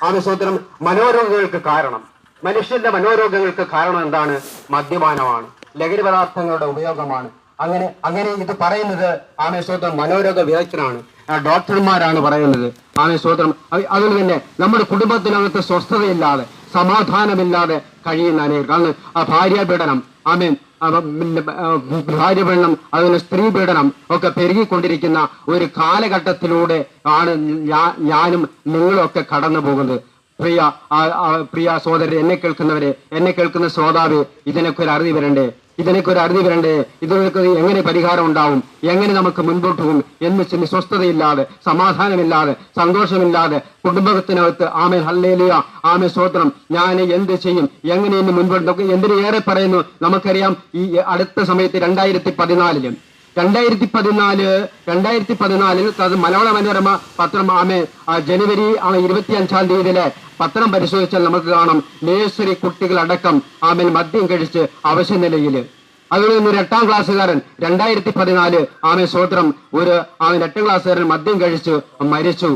ആമസ്തോത്രം. മനോരോഗങ്ങൾക്ക് കാരണം, മനുഷ്യന്റെ മനോരോഗങ്ങൾക്ക് കാരണം എന്താണ്? മദ്യപാനമാണ്, ലഹരി പദാർത്ഥങ്ങളുടെ ഉപയോഗമാണ്. അങ്ങനെ ഇത് പറയുന്നത് ആമസ്തോത്രം മനോരോഗ വിദഗ്ധനാണ്, ഡോക്ടർമാരാണ് പറയുന്നത്. ആമസ്തോത്രം. അതുകൊണ്ട് തന്നെ നമ്മുടെ കുടുംബത്തിനകത്ത് സ്വസ്ഥതയില്ലാതെ സമാധാനമില്ലാതെ കഴിയുന്ന അനേകർ. കാരണം ഭാര്യാപീഡനം, ആമേൻ, ഭാര്യപീഡനം, അതുപോലെ സ്ത്രീ പീഡനം ഒക്കെ പെരുകിക്കൊണ്ടിരിക്കുന്ന ഒരു കാലഘട്ടത്തിലൂടെ ആണ് ഞാനും നിങ്ങളും ഒക്കെ കടന്നു പോകുന്നത്. പ്രിയ സഹോദരരെ, എന്നെ കേൾക്കുന്നവരെ, എന്നെ കേൾക്കുന്ന ശ്രോതാവേ, ഇതിനൊക്കെ ഒരു അറിവ് വരണ്ടേ? ഇതിനൊക്കെ എങ്ങനെ പരിഹാരം ഉണ്ടാവും? എങ്ങനെ നമുക്ക് മുൻപോട്ട് പോകും എന്ന് സ്വസ്ഥതയില്ലാതെ, സമാധാനമില്ലാതെ, സന്തോഷമില്ലാതെ കുടുംബത്തിനകത്ത് ആമേൻ ഹല്ലേലൂയ, ആമേൻ സ്തോത്രം, ഞാൻ എന്ത് ചെയ്യും, എങ്ങനെ ഇന്ന് മുൻപോട്ട്? എന്തിനേറെ പറയുന്നു നമുക്കറിയാം. ഈ അടുത്ത സമയത്ത് 2014 മലയാള മനോരമ പത്രം ജനുവരി 25-ാം തീയതിയിലെ പത്രം പരിശോധിച്ചാൽ നമുക്ക് കാണാം, നേഴ്സറി കുട്ടികളടക്കം മദ്യം കഴിച്ച് അവശ നിലയില്. അതുപോലെ തന്നെ ഒരു 8ാം ക്ലാസ്സുകാരൻ 2014 സ്തോത്രം, ഒരു 8ാം ക്ലാസ്സുകാരൻ മദ്യം കഴിച്ചു മരിച്ചു.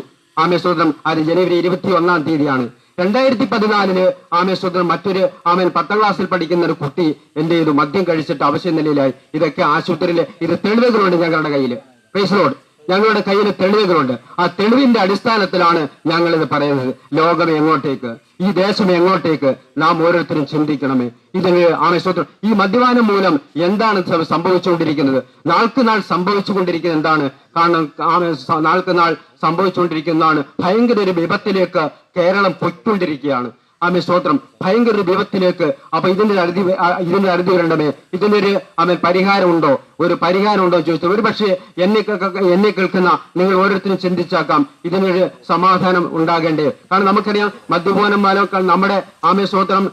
സ്തോത്രം. അത് ജനുവരി 21-ാം തീയതിയാണ്. 2014 സ്തോത്രം, മറ്റൊരു 10ാം ക്ലാസ്സിൽ പഠിക്കുന്ന ഒരു കുട്ടി എന്ത് ചെയ്തു? മദ്യം കഴിച്ചിട്ട് അവശ നിലയിലായി. ഇതൊക്കെ ആശുപത്രിയില് ഇത് തെളിവുകളുണ്ട് ഞങ്ങളുടെ കയ്യിൽ. Praise Lord. ഞങ്ങളുടെ കയ്യിൽ തെളിവുകളുണ്ട്. ആ തെളിവിന്റെ അടിസ്ഥാനത്തിലാണ് ഞങ്ങൾ ഇത് പറയുന്നത്. ലോകം എങ്ങോട്ടേക്ക്, ഈ ദേശം എങ്ങോട്ടേക്ക്, നാം ഓരോരുത്തരും ചിന്തിക്കണമേ. ഇതിന് സ്തോത്രം, ഈ മദ്യപാനം മൂലം എന്താണ് സംഭവിച്ചുകൊണ്ടിരിക്കുന്നത്? നാൾക്കുനാൾ സംഭവിച്ചുകൊണ്ടിരിക്കുന്നത് എന്താണ്? കാരണം നാൾക്കുനാൾ സംഭവിച്ചുകൊണ്ടിരിക്കുന്നതാണ് ഭയങ്കര ഒരു വിപത്തിലേക്ക് കേരളം പൊയ്ക്കൊണ്ടിരിക്കുകയാണ്. സ്തോത്രം, ഭയങ്കര ഒരു വിപത്തിലേക്ക്. അപ്പൊ ഇതിന്റെ അറുതി വരണ്ടമേ. ഇതിനൊരു പരിഹാരം ഉണ്ടോ? ഒരു പരിഹാരം ഉണ്ടോ ചോദിച്ചാൽ ഒരു പക്ഷേ എന്നെ കേൾക്കുന്ന നിങ്ങൾ ഓരോരുത്തരും ചിന്തിച്ചാക്കാം, ഇതിനൊരു സമാധാനം ഉണ്ടാകേണ്ടേ. കാരണം നമുക്കറിയാം, മദ്യപാനം മൂലം നമ്മുടെ സ്തോത്രം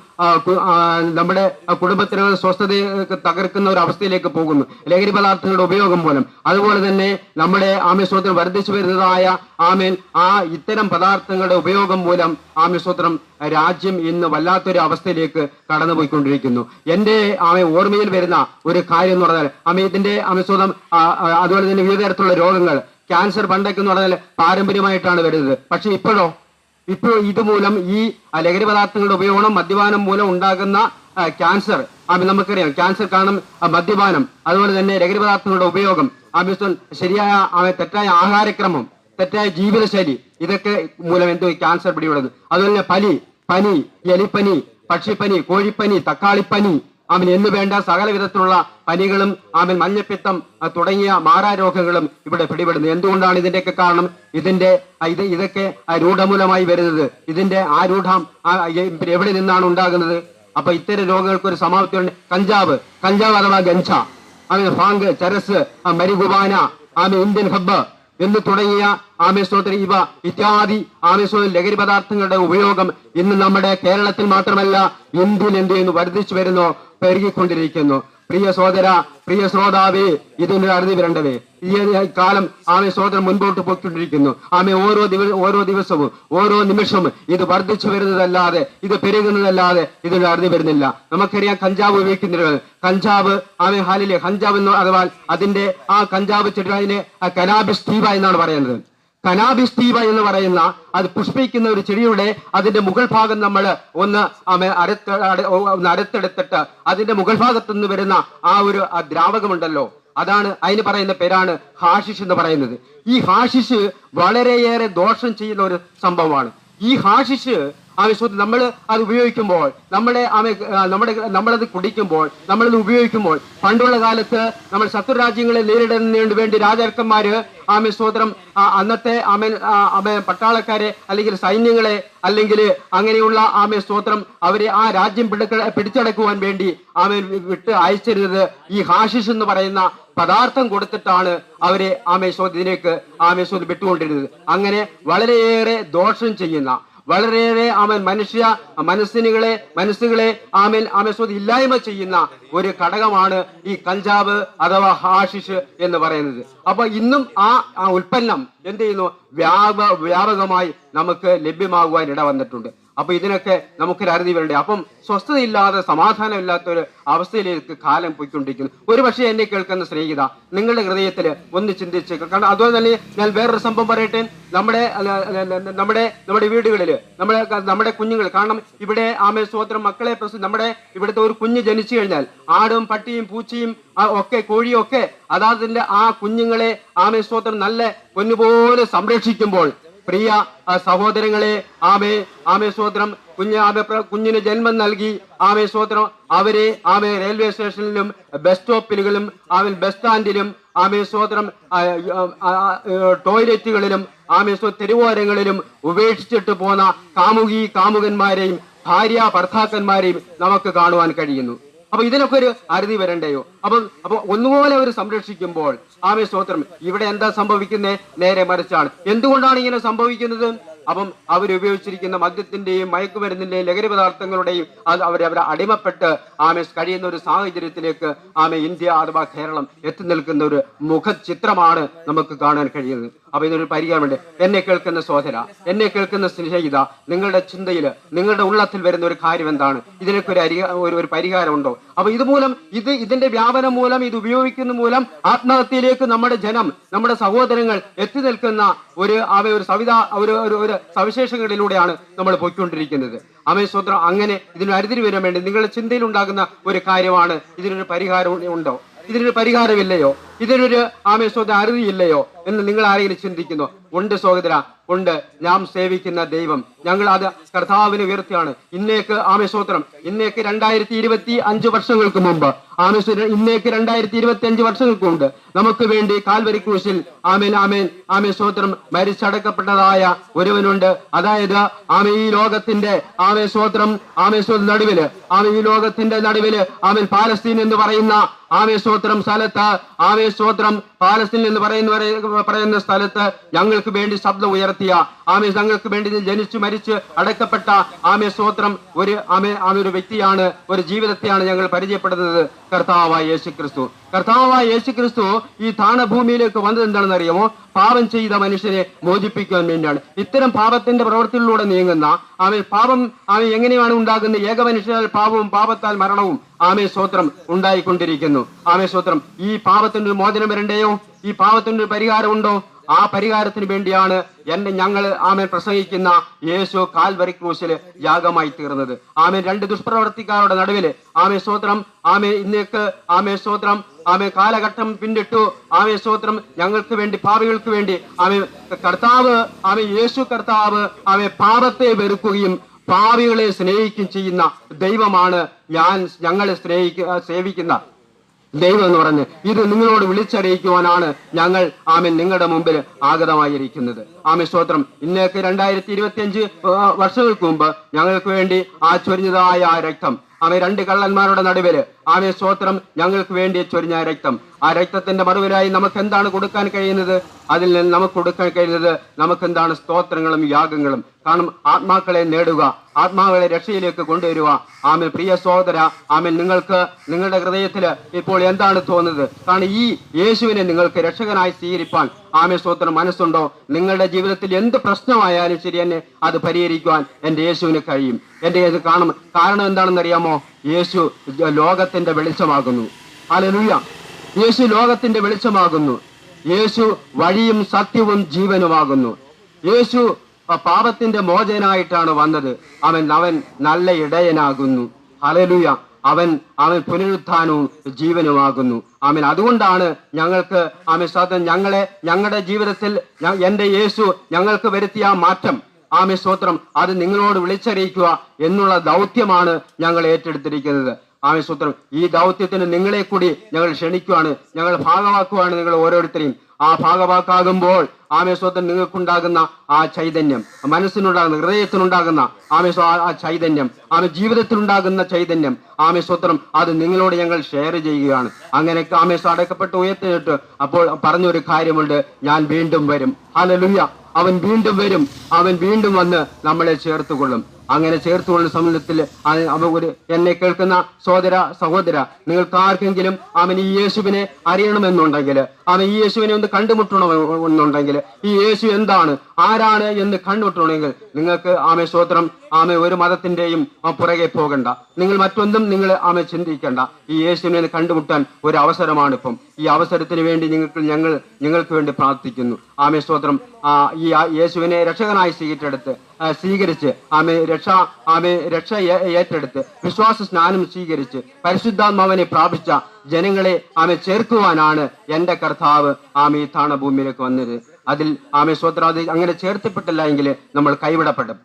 നമ്മുടെ കുടുംബത്തിന് സ്വസ്ഥതയെ തകർക്കുന്ന ഒരു അവസ്ഥയിലേക്ക് പോകുന്നു, ലഹരി പദാർത്ഥങ്ങളുടെ ഉപയോഗം മൂലം. അതുപോലെ തന്നെ നമ്മുടെ സ്തോത്രം വർദ്ധിച്ചു വരുന്നതായ ഇത്തരം പദാർത്ഥങ്ങളുടെ ഉപയോഗം മൂലം സ്തോത്രം രാജ്യം ഇന്ന് വല്ലാത്തൊരു അവസ്ഥയിലേക്ക് കടന്നുപോയിക്കൊണ്ടിരിക്കുന്നു. എന്റെ ഓർമ്മയിൽ വരുന്ന ഒരു കാര്യം എന്ന് പറഞ്ഞാൽ ഇതിന്റെ സ്തോത്രം അതുപോലെ തന്നെ വിവിധ തരത്തിലുള്ള രോഗങ്ങൾ, ക്യാൻസർ പണ്ടൊക്കെ എന്ന് പറഞ്ഞാൽ പാരമ്പര്യമായിട്ടാണ് വരുന്നത്. പക്ഷെ ഇപ്പോൾ ഇതുമൂലം ഈ ലഹരി പദാർത്ഥങ്ങളുടെ ഉപയോഗം, മദ്യപാനം മൂലം ഉണ്ടാകുന്ന ക്യാൻസർ നമുക്കറിയാം. ക്യാൻസർ കാരണം മദ്യപാനം, അതുപോലെ തന്നെ ലഹരി പദാർത്ഥങ്ങളുടെ ഉപയോഗം, ശരിയായ തെറ്റായ ആഹാരക്രമം, തെറ്റായ ജീവിതശൈലി, ഇതൊക്കെ മൂലം എന്തോ ക്യാൻസർ പിടിപെടുന്നു. അതുപോലെ തന്നെ പനി, എലിപ്പനി, പക്ഷിപ്പനി, കോഴിപ്പനി, തക്കാളിപ്പനി, എന്ന് വേണ്ട സകല വിധത്തിലുള്ള പനികളും മഞ്ഞപ്പിത്തം തുടങ്ങിയ മാറാരോഗങ്ങളും ഇവിടെ പിടിപെടുന്നു. എന്തുകൊണ്ടാണ് ഇതിന്റെയൊക്കെ കാരണം? ഇതൊക്കെ രൂഢമൂലമായി വരുന്നത്. ഇതിന്റെ ആരൂഢം എവിടെ നിന്നാണ് ഉണ്ടാകുന്നത്? അപ്പൊ ഇത്തരം രോഗങ്ങൾക്ക് ഒരു സമാപ്തിയുണ്ട്. കഞ്ചാവ് അഥവാ ഗഞ്ച, ഫാങ്ക്, ചരസ്, മരിഗുവാന, ഇന്ത്യൻ ഹബ്ബ് എന്ന് തുടങ്ങിയ സ്തോത്രം ഇവ ഇത്യാദി ലഹരി പദാർത്ഥങ്ങളുടെ ഉപയോഗം ഇന്ന് നമ്മുടെ കേരളത്തിൽ മാത്രമല്ല ഇന്ത്യയിൽ എന്ത് ചെയ്യുന്നു? വർദ്ധിച്ചു വരുന്നു, പെരുകിക്കൊണ്ടിരിക്കുന്നു. പ്രിയ സഹോദര, പ്രിയ ശ്രോതാവേ, ഇതിനൊരു അറുതി വരണ്ടവേ. ഈ കാലം സ്തോത്രം മുൻപോട്ട് പോയിക്കൊണ്ടിരിക്കുന്നു. ഓരോ ദിവസവും ഓരോ നിമിഷവും ഇത് വർദ്ധിച്ചു വരുന്നതല്ലാതെ, ഇത് പെരുകുന്നതല്ലാതെ ഇതിനൊരു അറുതി വരുന്നില്ല. നമുക്കറിയാം, കഞ്ചാവ് ഉപയോഗിക്കുന്നവർ, കഞ്ചാവ് കഞ്ചാവ് എന്ന് അഥവാ അതിന്റെ കഞ്ചാവ് ചെടിയെ കനാബിസ് സീവ എന്നാണ് പറയുന്നത്. കനാബിസ് സീവ എന്ന് പറയുന്ന അത് പുഷ്പിക്കുന്ന ഒരു ചെടിയുടെ അതിന്റെ മുകൾ ഭാഗം നമ്മൾ ഒന്ന് അറുത്തെടുത്തിട്ട് അതിന്റെ മുകൾ ഭാഗത്തു നിന്ന് വരുന്ന ഒരു ദ്രാവകമുണ്ടല്ലോ, അതിന് പറയുന്ന പേരാണ് ഹാഷിഷ് എന്ന് പറയുന്നത്. ഈ ഹാഷിഷ് വളരെയേറെ ദോഷം ചെയ്യുന്ന ഒരു സംഭവമാണ്. ഈ ഹാഷിഷ് നമ്മൾ അത് ഉപയോഗിക്കുമ്പോൾ, നമ്മളത് കുടിക്കുമ്പോൾ, നമ്മളത് ഉപയോഗിക്കുമ്പോൾ, പണ്ടുള്ള കാലത്ത് നമ്മൾ ശത്രുരാജ്യങ്ങളെ നേരിടുന്നതിന് വേണ്ടി രാജാക്കന്മാര് സ്തോത്രം അന്നത്തെ പട്ടാളക്കാരെ അല്ലെങ്കിൽ സൈന്യങ്ങളെ അല്ലെങ്കിൽ അങ്ങനെയുള്ള സ്തോത്രം അവരെ ആ രാജ്യം പിടിച്ചടക്കുവാൻ വേണ്ടി വിട്ട് അയച്ചിരുന്നത് ഈ ഹാഷിഷ് എന്ന് പറയുന്ന പദാർത്ഥം കൊടുത്തിട്ടാണ് അവരെ ഇതിലേക്ക് വിട്ടുകൊണ്ടിരുന്നത്. അങ്ങനെ വളരെയേറെ ദോഷം ചെയ്യുന്ന, വളരെയേറെ മനസ്സുകളെ ഇല്ലായ്മ ചെയ്യുന്ന ഒരു ഘടകമാണ് ഈ കഞ്ചാവ് അഥവാ ഹാഷിഷ് എന്ന് പറയുന്നത്. അപ്പൊ ഇന്നും ആ ഉൽപ്പന്നം എന്ത് ചെയ്യുന്നു? വ്യാപകമായി നമുക്ക് ലഭ്യമാകുവാൻ ഇട വന്നിട്ടുണ്ട്. അപ്പൊ ഇതിനൊക്കെ നമുക്കൊരു അറുതി വരണ്ടേ? അപ്പം സ്വസ്ഥതയില്ലാതെ സമാധാനമില്ലാത്തൊരു അവസ്ഥയിലേക്ക് കാലം പോയിക്കൊണ്ടിരിക്കുന്നു. ഒരു പക്ഷേ എന്നെ കേൾക്കുന്ന സ്നേഹിത, നിങ്ങളുടെ ഹൃദയത്തിൽ ഒന്ന് ചിന്തിച്ച്, കാരണം അതുപോലെ തന്നെ ഞാൻ വേറൊരു സംഭവം പറയട്ടെ. നമ്മുടെ വീടുകളിൽ നമ്മുടെ കുഞ്ഞുങ്ങൾ, കാരണം ഇവിടെ സ്തോത്രം മക്കളെ നമ്മുടെ ഇവിടുത്തെ ഒരു കുഞ്ഞ് ജനിച്ചു കഴിഞ്ഞാൽ ആടും പട്ടിയും പൂച്ചയും ഒക്കെ കോഴിയും ഒക്കെ അതാതിന്റെ ആ കുഞ്ഞുങ്ങളെ സ്തോത്രം നല്ല പൊന്നുപോലെ സംരക്ഷിക്കുമ്പോൾ, പ്രിയ സഹോദരങ്ങളെ, സ്തോത്രം കുഞ്ഞിന് ജന്മം നൽകി സ്തോത്രം അവരെ റെയിൽവേ സ്റ്റേഷനിലും ബസ് സ്റ്റോപ്പിലുകളും ബസ് സ്റ്റാൻഡിലും സ്തോത്രം ടോയ്ലറ്റുകളിലും തെരുവോരങ്ങളിലും ഉപേക്ഷിച്ചിട്ട് പോന്ന കാമുകന്മാരെയും ഭാര്യ ഭർത്താക്കന്മാരെയും നമുക്ക് കാണുവാൻ കഴിയുന്നു. അപ്പൊ ഇതിനൊക്കെ ഒരു അറുതി വരണ്ടയോ? അപ്പൊ ഒന്നുപോലെ അവർ സംരക്ഷിക്കുമ്പോൾ സ്തോത്രം ഇവിടെ എന്താ സംഭവിക്കുന്നത്? നേരെ മറിച്ചാണ്. എന്തുകൊണ്ടാണ് ഇങ്ങനെ സംഭവിക്കുന്നത്? അപ്പം അവരുപയോഗിച്ചിരിക്കുന്ന മദ്യത്തിന്റെയും മയക്കുമരുന്നിന്റെയും ലഹരി പദാർത്ഥങ്ങളുടെയും അവരെ അടിമപ്പെട്ട് കഴിയുന്ന ഒരു സാഹചര്യത്തിലേക്ക് ഇന്ത്യ അഥവാ കേരളം എത്തി നിൽക്കുന്ന ഒരു മുഖചിത്രമാണ് നമുക്ക് കാണാൻ കഴിയുന്നത്. അപ്പൊ ഇതിനൊരു പരിഹാരമുണ്ട്. എന്നെ കേൾക്കുന്ന സഹോദര, എന്നെ കേൾക്കുന്ന സ്നേഹിത, നിങ്ങളുടെ ചിന്തയിൽ, നിങ്ങളുടെ ഉള്ളത്തിൽ വരുന്ന ഒരു കാര്യം എന്താണ്? ഇതിനൊക്കെ ഒരു പരിഹാരമുണ്ടോ? അപ്പൊ ഇതുമൂലം ഇതിന്റെ വ്യാപനം മൂലം, ഇത് ഉപയോഗിക്കുന്ന മൂലം ആത്മഹത്യയിലേക്ക് നമ്മുടെ ജനം, നമ്മുടെ സഹോദരങ്ങൾ എത്തി നിൽക്കുന്ന ഒരു സവിശേഷതകളിലൂടെയാണ് നമ്മൾ പോയിക്കൊണ്ടിരിക്കുന്നത്. സ്തോത്രം. അങ്ങനെ ഇതിന് അരുതിരി വരാൻ വേണ്ടി നിങ്ങളുടെ ചിന്തയിൽ ഉണ്ടാകുന്ന ഒരു കാര്യമാണ്. ഇതിനൊരു പരിഹാരം ഉണ്ടോ? ഇതിനൊരു പരിഹാരമില്ലയോ? ഇതിനൊരു സ്തോത്രം അരുതിയില്ലയോ എന്ന് നിങ്ങൾ ആരെങ്കിലും ചിന്തിക്കുന്നു? ഉണ്ട് സഹോദര, ഉണ്ട്. നാം സേവിക്കുന്ന ദൈവം, ഞങ്ങൾ അത് കർത്താവിനെ ഉയർത്തിയാണ്. ഇന്നേക്ക് സ്തോത്രം, ഇന്നേക്ക് 2025 വർഷങ്ങൾക്ക് മുമ്പ്, ഇന്നേക്ക് 2025 വർഷങ്ങൾക്ക് മുമ്പ് നമുക്ക് വേണ്ടി കാൽവരി ക്രൂശിൽ സ്തോത്രം മരിച്ചടക്കപ്പെട്ടതായ ഒരുവനുണ്ട്. അതായത് ഈ ലോകത്തിന്റെ സ്തോത്രം നടുവില്, ഈ ലോകത്തിന്റെ നടുവില് പാലസ്തീൻ എന്ന് പറയുന്ന സ്തോത്രം സ്ഥലത്ത്, സ്തോത്രം പാലസ്തീൻ എന്ന് പറയുന്ന സ്ഥലത്ത് ഞങ്ങൾക്ക് വേണ്ടി ശബ്ദം ഉയർത്തിയ, ഞങ്ങൾക്ക് വേണ്ടി ജനിച്ചു മരിച്ച് അടക്കപ്പെട്ട സ്തോത്രം ഒരു വ്യക്തിയാണ്, ഒരു ജീവിതത്തെയാണ് ഞങ്ങൾ പരിചയപ്പെടുന്നത്. കർത്താവായ യേശുക്രിസ്തു. കർത്താവായ യേശുക്രിസ്തു ഈ താണഭൂമിയിലേക്ക് വന്നത് എന്താണെന്ന് അറിയാമോ? പാപം ചെയ്ത മനുഷ്യനെ മോചിപ്പിക്കുവാൻ വേണ്ടിയാണ്. ഇത്തരം പാപത്തിന്റെ പ്രവൃത്തിയിലൂടെ നീങ്ങുന്ന പാപം എങ്ങനെയാണ് ഉണ്ടാകുന്നത്? ഏക മനുഷ്യനാൽ പാപവും പാപത്താൽ മരണവും സ്തോത്രം ഉണ്ടായിക്കൊണ്ടിരിക്കുന്നു. സ്തോത്രം. ഈ പാപത്തിന്റെ ഒരു മോചനം വരണ്ടയോ? ഈ പാപത്തിന്റെ ഒരു പരിഹാരമുണ്ടോ? ആ പരിഹാരത്തിന് വേണ്ടിയാണ് ഞങ്ങൾ പ്രസംഗിക്കുന്ന യേശു കാൽവരി ക്രൂശില് യാഗമായി തീർന്നത്. രണ്ട് ദുഷ്പ്രവർത്തിക്കാരുടെ നടുവില് സ്തോത്രം ഇന്നേക്ക് സ്തോത്രം കാലഘട്ടം പിന്നിട്ടു. സ്തോത്രം ഞങ്ങൾക്ക് വേണ്ടി, പാപികൾക്ക് വേണ്ടി കർത്താവ് യേശു കർത്താവ് പാപത്തെ വെറുക്കുകയും പാപികളെ സ്നേഹിക്കുകയും ചെയ്യുന്ന ദൈവമാണ് ഞങ്ങളെ സേവിക്കുന്ന ദൈവം എന്ന് പറഞ്ഞ് ഇത് നിങ്ങളോട് വിളിച്ചറിയിക്കുവാനാണ് ഞങ്ങൾ നിങ്ങളുടെ മുമ്പിൽ ആഗതമായിരിക്കുന്നത്. സ്തോത്രം. ഇന്നേക്ക് 2025 വർഷങ്ങൾക്ക് മുമ്പ് ഞങ്ങൾക്ക് വേണ്ടി ചൊരിഞ്ഞതായ ആ രക്തം, രണ്ട് കള്ളന്മാരുടെ നടുവില് സ്തോത്രം ഞങ്ങൾക്ക് വേണ്ടി ചൊരിഞ്ഞ രക്തം, ആ രക്തത്തിന്റെ മറുവിലായി നമുക്ക് എന്താണ് കൊടുക്കാൻ കഴിയുന്നത്? അതിൽ നിന്ന് നമുക്ക് കൊടുക്കാൻ കഴിയുന്നത് നമുക്ക് എന്താണ്? സ്തോത്രങ്ങളും യാഗങ്ങളും. കാരണം ആത്മാക്കളെ നേടുക, ആത്മാക്കളെ രക്ഷയിലേക്ക് കൊണ്ടുവരിക. പ്രിയ സഹോദര, നിങ്ങൾക്ക് നിങ്ങളുടെ ഹൃദയത്തില് ഇപ്പോൾ എന്താണ് തോന്നുന്നത്? കാരണം ഈ യേശുവിനെ നിങ്ങൾക്ക് രക്ഷകനായി സ്വീകരിപ്പാൻ സ്തോത്രം മനസ്സുണ്ടോ? നിങ്ങളുടെ ജീവിതത്തിൽ എന്ത് പ്രശ്നമായാലും ശരി തന്നെ അത് പരിഹരിക്കുവാൻ എന്റെ യേശുവിന് കഴിയും. കാരണം എന്താണെന്ന് അറിയാമോ? യേശു ലോകത്തിന്റെ വെളിച്ചമാകുന്നു. ഹല്ലേലൂയ. യേശു ലോകത്തിന്റെ വെളിച്ചമാകുന്നു. യേശു വഴിയും സത്യവും ജീവനുമാകുന്നു. യേശു പാപത്തിന്റെ മോചനായിട്ടാണ് വന്നത്. അവൻ നല്ല ഇടയനാകുന്നു. ഹല്ലേലൂയ. അവൻ പുനരുത്ഥാനവും ജീവനുമാകുന്നു. അതുകൊണ്ടാണ് ഞങ്ങൾക്ക് ഞങ്ങളുടെ ജീവിതത്തിൽ എന്റെ യേശു ഞങ്ങൾക്ക് വരുത്തിയ മാറ്റം സ്തോത്രം അത് നിങ്ങളോട് വിളിച്ചറിയിക്കുക എന്നുള്ള ദൗത്യമാണ് ഞങ്ങൾ ഏറ്റെടുത്തിരിക്കുന്നത്. സ്തോത്രം. ഈ ദൗത്യത്തിന് നിങ്ങളെ കൂടി ഞങ്ങൾ ക്ഷണിക്കുവാണ്, ഞങ്ങൾ ഭാഗമാക്കുവാണ് നിങ്ങൾ ഓരോരുത്തരെയും. ഭാഗമാക്കാകുമ്പോൾ സ്തോത്രം നിങ്ങൾക്കുണ്ടാകുന്ന ചൈതന്യം, മനസ്സിനുണ്ടാകുന്ന, ഹൃദയത്തിനുണ്ടാകുന്ന ചൈതന്യം, ജീവിതത്തിലുണ്ടാകുന്ന ചൈതന്യം സ്തോത്രം അത് നിങ്ങളോട് ഞങ്ങൾ ഷെയർ ചെയ്യുകയാണ്. അങ്ങനെ അടക്കപ്പെട്ട് ഉയർത്തിയിട്ട് അപ്പോൾ പറഞ്ഞൊരു കാര്യമുണ്ട്, ഞാൻ വീണ്ടും വരും. ഹല്ലേലൂയ. അവൻ വീണ്ടും വരും. അവൻ വീണ്ടും വന്ന് നമ്മളെ ചേർത്തുകൊള്ളും. അങ്ങനെ ചേർത്തുകൊള്ളുന്ന സമൂഹത്തിൽ എന്നെ കേൾക്കുന്ന സഹോദര നിങ്ങൾക്ക് ആർക്കെങ്കിലും ഈ യേശുവിനെ അറിയണമെന്നുണ്ടെങ്കിൽ ഈ യേശുവിനെ ഒന്ന് കണ്ടുമുട്ടണമെന്നുണ്ടെങ്കിൽ ഈ യേശു എന്താണ്, ആരാണ് എന്ന് കണ്ടുമുട്ടണമെങ്കിൽ നിങ്ങൾക്ക് സ്തോത്രം ഒരു മതത്തിന്റെയും പുറകെ പോകണ്ട. നിങ്ങൾ മറ്റൊന്നും നിങ്ങൾ ചിന്തിക്കേണ്ട. ഈ യേശുവിനെ കണ്ടുമുട്ടാൻ ഒരു അവസരമാണ് ഇപ്പം. ഈ അവസരത്തിന് വേണ്ടി ഞങ്ങൾക്ക് വേണ്ടി പ്രാർത്ഥിക്കുന്നു. സ്തോത്രം. ഈ യേശുവിനെ രക്ഷകനായി സ്വീകരിച്ച് രക്ഷ ഏറ്റെടുത്ത് വിശ്വാസ സ്നാനം സ്വീകരിച്ച് പരിശുദ്ധാത്മാവിനെ പ്രാപിച്ച ജനങ്ങളെ ചേർക്കുവാനാണ് എന്റെ കർത്താവ് ഈ താണഭൂമിയിലേക്ക് വന്നത്. അതിൽ സ്തോത്രം അത് അങ്ങനെ ചേർത്തപ്പെട്ടില്ല എങ്കിൽ നമ്മൾ കൈവിടപ്പെടും.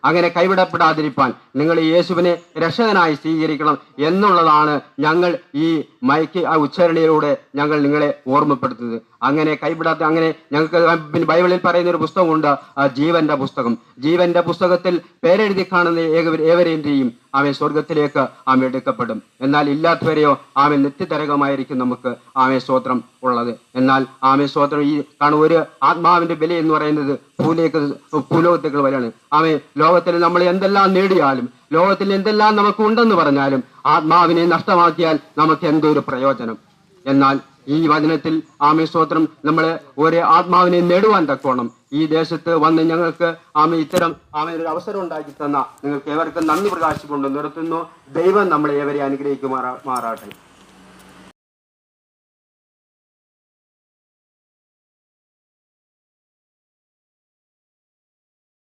അങ്ങനെ കൈവിടപ്പെടാതിരിക്കാൻ നിങ്ങൾ യേശുവിനെ രക്ഷകനായി സ്വീകരിക്കണം എന്നുള്ളതാണ് ഞങ്ങൾ ഈ ഉച്ചാരണയിലൂടെ ഞങ്ങൾ നിങ്ങളെ ഓർമ്മപ്പെടുത്തുന്നത്. അങ്ങനെ കൈവിടാത്ത അങ്ങനെ ഞങ്ങൾക്ക് ബൈബിളിൽ പറയുന്ന ഒരു പുസ്തകമുണ്ട്, ജീവന്റെ പുസ്തകത്തിൽ പേരെഴുതി കാണുന്ന ഏവരെയും സ്വർഗത്തിലേക്ക് എടുക്കപ്പെടും. എന്നാൽ ഇല്ലാത്തവരെയോ നിത്യതരകമായിരിക്കും നമുക്ക് സ്തോത്രം ഉള്ളത്. എന്നാൽ സ്തോത്രം ഈ ഒരു ആത്മാവിന്റെ വില എന്ന് പറയുന്നത് ഭൂലോകത്തേക്ക് വരെയാണ്. ലോകത്തിൽ നമ്മൾ എന്തെല്ലാം നേടിയാലും, ലോകത്തിൽ എന്തെല്ലാം നമുക്ക് ഉണ്ടെന്ന് പറഞ്ഞാലും ആത്മാവിനെ നഷ്ടമാക്കിയാൽ നമുക്ക് എന്തൊരു പ്രയോജനം. എന്നാൽ ഈ വചനത്തിൽ സ്തോത്രം നമ്മള് ഒരു ആത്മാവിനെ നേടുവാൻ തക്കോണം ഈ ദേശത്ത് വന്ന് ഞങ്ങൾക്ക് ഇത്തരം ഒരു അവസരം ഉണ്ടാക്കി തന്ന നിങ്ങൾക്ക് ഏവർക്കും നന്ദി പ്രകാശിക്കൊണ്ട് നിർത്തുന്നു. ദൈവം നമ്മളെ ഏവരെ അനുഗ്രഹിക്കുമാറാട്ടെ.